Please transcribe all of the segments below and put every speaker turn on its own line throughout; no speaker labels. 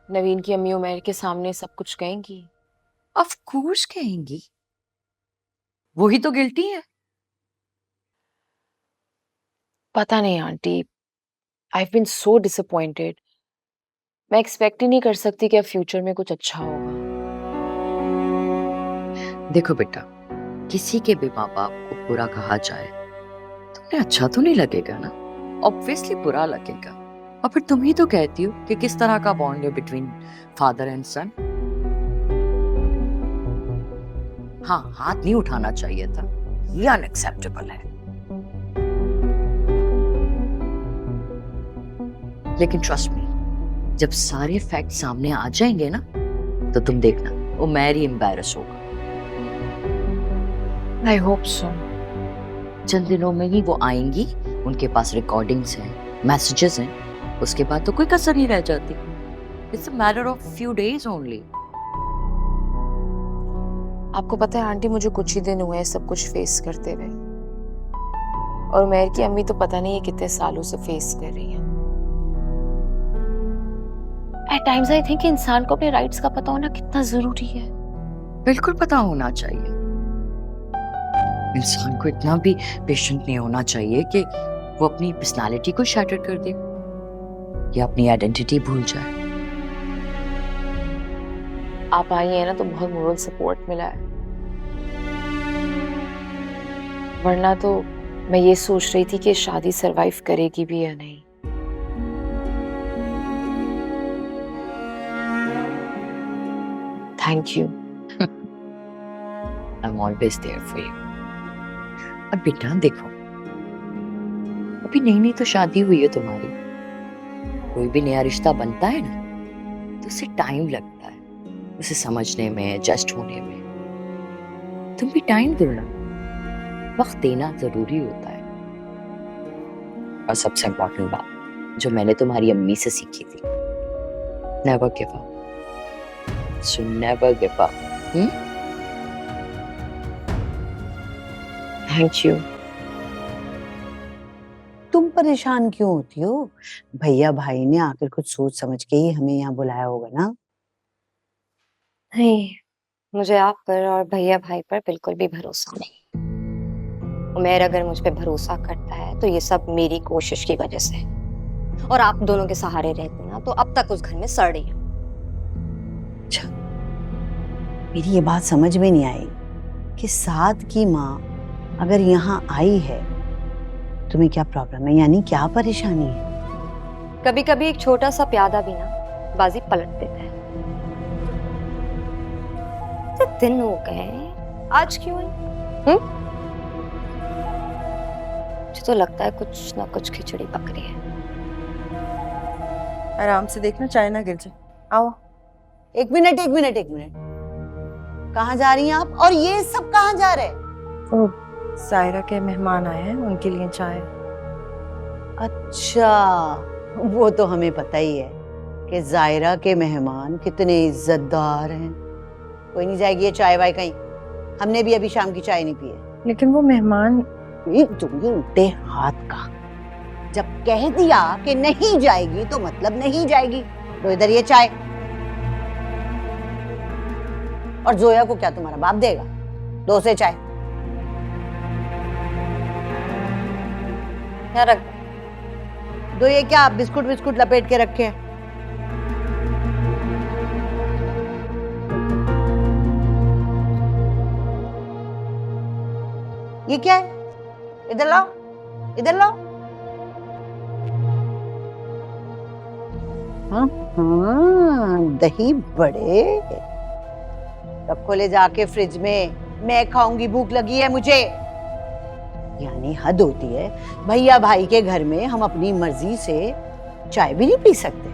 नवीन की अम्मी उमर के सामने सब कुछ कहेंगी।
ऑफ कोर्स कहेंगी, वही तो गिल्टी है।
पता नहीं aunty, I have been so disappointed. मैं एक्सपेक्ट ही नहीं कर सकती कि अब फ्यूचर में कुछ अच्छा होगा।
देखो बेटा, किसी के भी माँ बाप को बुरा कहा जाए तो उन्हें अच्छा तो नहीं लगेगा ना, ऑब्वियसली बुरा लगेगा। और फिर तुम ही तो कहती हो कि किस तरह का बॉन्ड है बिटवीन फादर एंड सन। हाँ, हाथ नहीं उठाना चाहिए था, ये अनएक्सेप्टेबल है। लेकिन ट्रस्ट मी, जब सारे फैक्ट सामने आ जाएंगे ना, तो तुम देखना वो मैरी एम्बैरस होगा।
I hope so.
चंद दिनों में ही वो आएंगी, उनके पास रिकॉर्डिंग्स हैं, मैसेजेस हैं, उसके बाद तो कोई कसर नहीं रह जाती। It's a matter of few days only.
आपको पता है आंटी, मुझे कुछ ही दिन हुए हैं सब कुछ फेस करते हुए, और उमर की अम्मी तो पता नहीं है कितने सालों से फेस कर रही हैं। एट टाइम्स आई थिंक इंसान को अपने राइट्स का पता होना कितना जरूरी है।
बिल्कुल पता होना चाहिए। इंसान को इतना भी पेशेंट नहीं होना चाहिए कि वो अपनी पर्सनालिटी को शैटर कर दे या अपनी आइडेंटिटी भूल जाए।
आप आई हैं ना तो बहुत मोरल सपोर्ट मिला है, वरना तो मैं ये सोच रही थी कि शादी सरवाइव करेगी भी या नहीं। Thank you.
I am always there for you. अब बेटा देखो, अभी नई नई तो शादी हुई है तुम्हारी, कोई भी नया रिश्ता बनता है ना तो उसे टाइम लगता है, उसे समझने में, एडजस्ट होने में। तुम भी टाइम दो ना, वक्त देना जरूरी होता है। और सबसे इम्पोर्टेंट बात जो मैंने तुम्हारी अम्मी से सीखी थी, never give up. So never give up.
Thank you.
तुम परेशान क्यों होती हो? भैया भाई ने आकर कुछ सोच समझ के ही हमें यहाँ बुलाया होगा ना।
नहीं, मुझे आप पर और भैया भाई पर बिल्कुल भी भरोसा नहीं। उमर अगर मुझ पे भरोसा करता है तो ये सब मेरी कोशिश की वजह से, और आप दोनों के सहारे रहते ना तो अब तक उस घर में सड़ रही हूँ।
अच्छा, मेरी ये बात समझ में नहीं आई कि साथ की माँ अगर यहाँ आई है, तुम्हें क्या प्रॉब्लम है? यानी क्या परेशानी है?
कभी कभी एक छोटा सा प्यादा भी ना बाजी पलट देता है। तो दिन हो गए, आज क्यों आई? मुझे तो लगता है कुछ ना कुछ खिचड़ी पक रही है।
आराम से देखना, चाय ना गिर जाए। आओ।
एक मिनट एक मिनट एक मिनट, कहाँ जा रही हैं आप? और ये सब कहाँ जा रहे हैं?
सायरा के मेहमान आए हैं, उनके लिए चाय।
अच्छा, वो तो हमें पता ही है कि जायरा के मेहमान कितने इज्जतदार हैं। कोई नहीं जाएगी ये चाय वाय कहीं, हमने भी अभी शाम की चाय नहीं पी है।
लेकिन वो मेहमान
तुम ये उल्टे हाथ का, जब कह दिया कि नहीं जाएगी तो मतलब नहीं जाएगी। तो इधर ये चाय। और जोया को क्या तुम्हारा बाप देगा? दो से चाय।
क्या रख
दो। ये क्या बिस्कुट बिस्कुट लपेट के रखे हैं? ये क्या है? इधर लाओ, इधर लाओ। हाँ हाँ, दही बड़े रखो, ले जाके फ्रिज में, मैं खाऊंगी, भूख लगी है मुझे। यानी हद होती है, भैया भाई के घर में हम अपनी मर्जी से चाय भी नहीं पी सकते।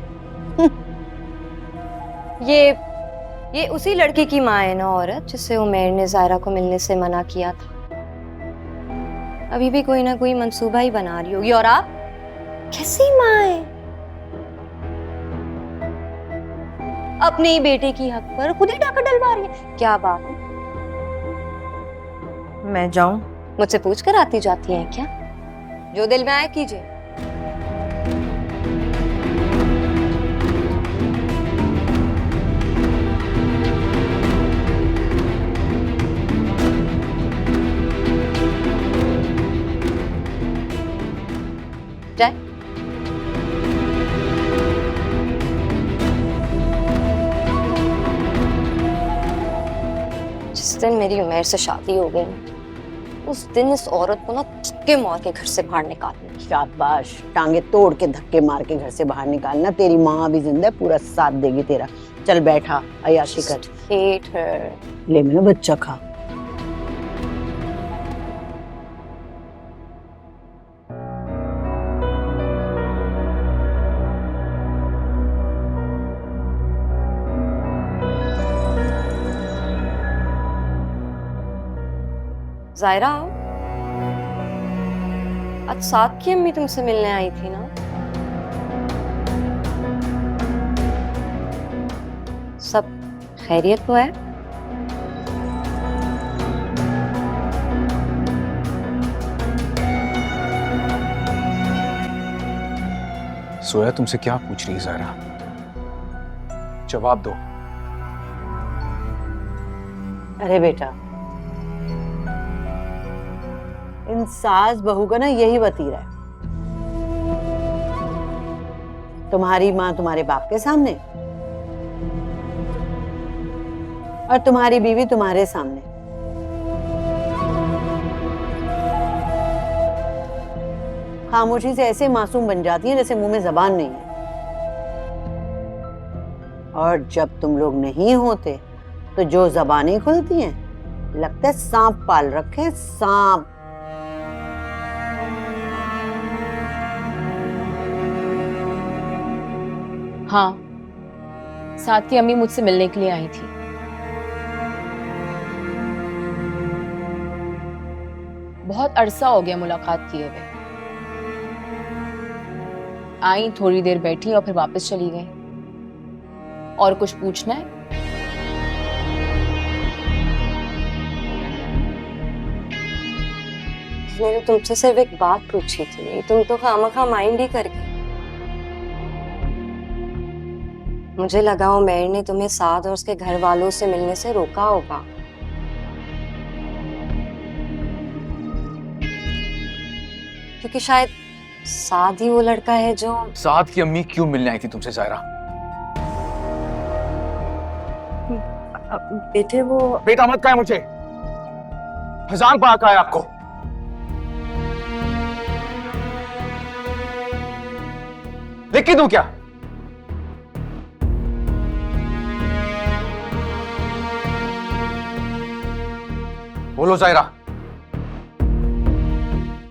ये उसी लड़की की माँ है ना औरत जिससे उमर ने जायरा को मिलने से मना किया था। अभी भी कोई ना कोई मंसूबा ही बना रही होगी। और आप कैसी माँ है? अपने ही बेटे की हक पर खुद ही डाका डलवा रही है। क्या बात है?
मैं जाऊं?
मुझसे पूछ कर आती जाती हैं क्या? जो दिल में आए कीजिए। दिन मेरी उमैर से शादी हो गई ना, उस दिन इस औरत को ना धक्के मार के घर से बाहर निकालना।
शाबाश, टांगे तोड़ के धक्के मार के घर से बाहर निकालना। तेरी माँ भी जिंदा है, पूरा साथ देगी तेरा। चल बैठा, अयाशी कर।
Hate her.
ले मेरा बच्चा खा।
जायरा, आज साथ की अम्मी तुमसे मिलने आई थी ना? सब खैरियत तो है?
सोया तुमसे क्या पूछ रही है ज़ायरा? जवाब दो।
अरे बेटा, इन सास बहू का ना यही वतीरा है। तुम्हारी माँ तुम्हारे बाप के सामने और तुम्हारी बीवी तुम्हारे सामने। खामोशी से ऐसे मासूम बन जाती हैं जैसे मुंह में जबान नहीं है। और जब तुम लोग नहीं होते तो जो जबानें खुलती हैं, लगता है सांप पाल रखे, सांप।
हाँ, साथ की अम्मी मुझसे मिलने के लिए आई थी। बहुत अरसा हो गया मुलाकात किए हुए। आई, थोड़ी देर बैठी और फिर वापस चली गई। और कुछ पूछना है?
मैंने तुमसे सिर्फ एक बात पूछी थी, तुम तो खामखा माइंड ही कर गई। मुझे लगा उमैर ने तुम्हें साद और उसके घर वालों से मिलने से रोका होगा। क्योंकि शायद साद ही वो लड़का है जो।
साथ की अम्मी क्यों मिलने आई थी तुमसे ज़ायरा?
बेटे वो
बेटा मत कहे मुझे, फजान पा का है आपको। लिख के दूं क्या? बोलो ज़ायरा।